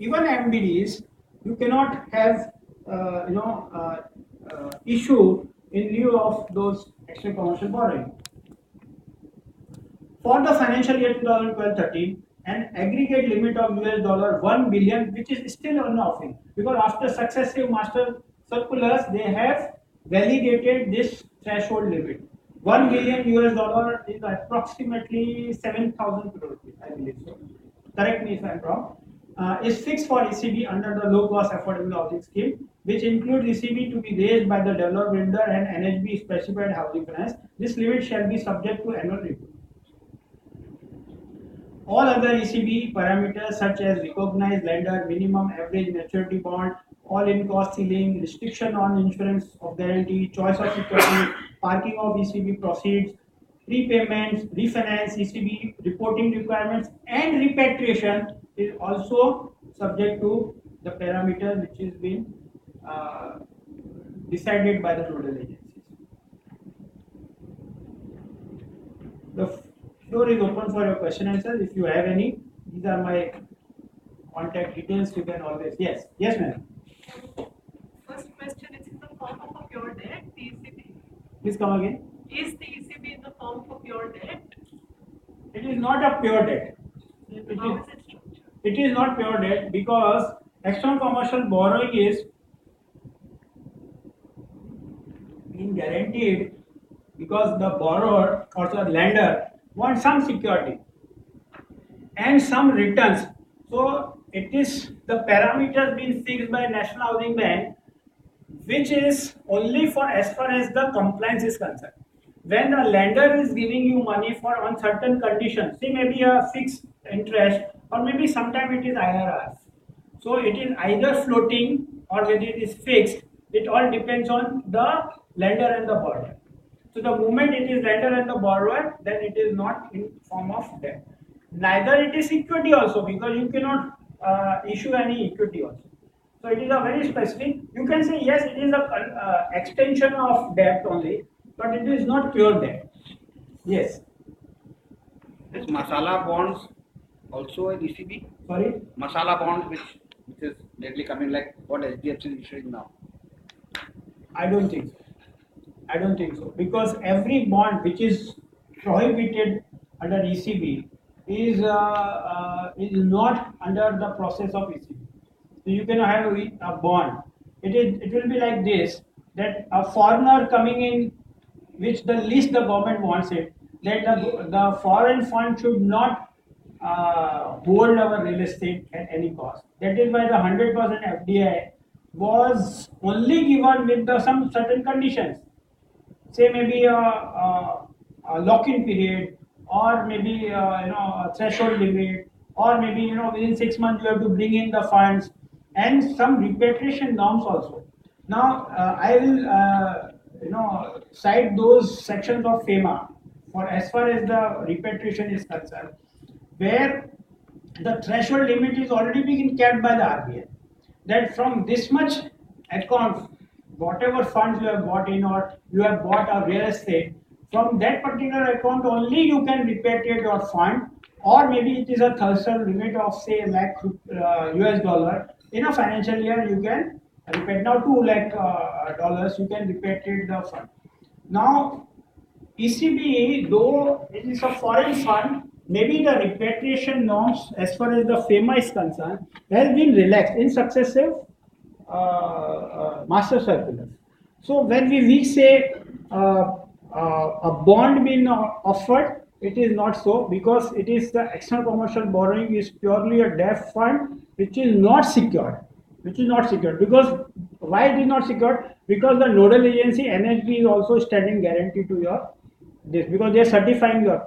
even MBDs, you cannot have issue in lieu of those extra commercial borrowing. For the financial year 2012-13, an aggregate limit of $1 billion, which is still on offering, because after successive master circulars, they have validated this threshold limit. $1 billion is approximately 7,000 crore rupees, I believe so. Correct me if I'm wrong. Is fixed for ECB under the low cost affordable housing scheme, which includes ECB to be raised by the developer builder and NHB specified housing finance. This limit shall be subject to annual review. All other ECB parameters such as recognized lender, minimum average maturity bond, all-in cost ceiling, restriction on insurance of guarantee, choice of security, parking of ECB proceeds, prepayments, refinance, ECB reporting requirements, and repatriation is also subject to the parameter which is being decided by the nodal agencies. The floor is open for your question and answers. If you have any, these are my contact details. You can always. Yes, ma'am. First question is in the form of a pure debt, the ECB. Please come again. Is the ECB in the form of pure debt? It is not a pure debt. How is it structured? It is not pure debt because external commercial borrowing is being guaranteed because the borrower or the lender wants some security and some returns. So it is the parameters being fixed by National Housing Bank, which is only for as far as the compliance is concerned. When the lender is giving you money for on certain conditions, say maybe a fixed interest or maybe sometime it is IRRs. So it is either floating or whether it is fixed. It all depends on the lender and the borrower. So the moment it is lender and the borrower, then it is not in form of debt. Neither it is equity also, because you cannot issue any equity also. So it is a very specific. You can say yes, it is a extension of debt only, but it is not pure debt. Yes. This masala bonds also an ECB? Sorry? Masala bonds which is lately coming, like what HDFC is issuing now. I don't think so. I don't think so, because every bond which is prohibited under ECB is not under the process of ECB. So you can have a bond. It will be like this, that a foreigner coming in, which the least the government wants it, that the foreign fund should not hold our real estate at any cost. That is why the 100% FDI was only given with some certain conditions. Say maybe a lock-in period, or maybe a threshold limit, or maybe within 6 months you have to bring in the funds, and some repatriation norms also. Now I will cite those sections of FEMA for as far as the repatriation is concerned, where the threshold limit is already being kept by the RBI. That from this much account, whatever funds you have bought in or you have bought a real estate, from that particular account only you can repatriate your fund, or maybe it is a threshold limit of say lakh US dollar. In a financial year you can repatriate now 2 lakh dollars, you can repatriate the fund. Now ECB, though it is a foreign fund, maybe the repatriation norms as far as the FEMA is concerned has been relaxed in successive master circulars. So when we say a bond being offered, it is not so, because it is the external commercial borrowing is purely a debt fund which is not secured. Because why it is not secured? Because the nodal agency NHB is also standing guarantee to your this, because they are certifying your